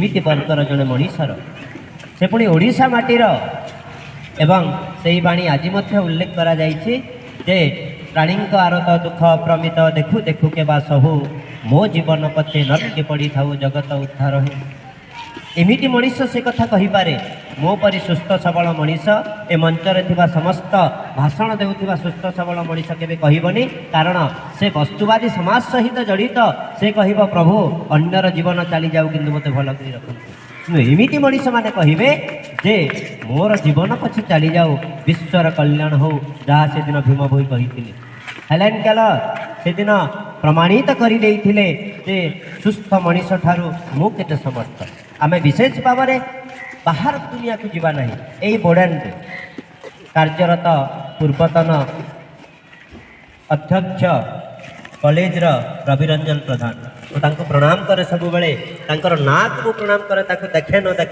एमिति वर्गर जड़े मनीषर से पुणी ओडिशा माटीर एवं से बाणी आज उल्लेख करा जाइछि जे प्राणी आरत दुख प्रमित देखु देखु के बा सहु मो जीवन पते नरके पड़ी था जगत उद्धार हे एमिति मनीष से कथा कहीपे मो परी सुस्थ सबल मनीष ए मंचर थिबा समस्त भाषण देउथिबा सुस्थ सबल मनीष केबे कहिबनी कारण से वस्तुवादी समाज सहित जड़ित से कहब प्रभु अन्यर जीवन चली जाऊ किंतु मते भल करी रखंतु एमिति मनीष माने कहिबे जे मोर जीवन पछी चली जाऊ विश्वर कल्याण हो जहाँ से दिन भीम भोई कहिथिले हेलेन केलर से दिन प्रमाणित कर जे सुस्थ मनीष ठारू मु केते समर्थ आमे विशेष भाव में बाहर दुनिया को जीवा नहीं यही बोर्डन कार्यरत पूर्वतन अध्यक्ष कॉलेज रविरंजन प्रधान तो प्रणाम करे सब बेले ना को प्रणाम करे देखे न देखे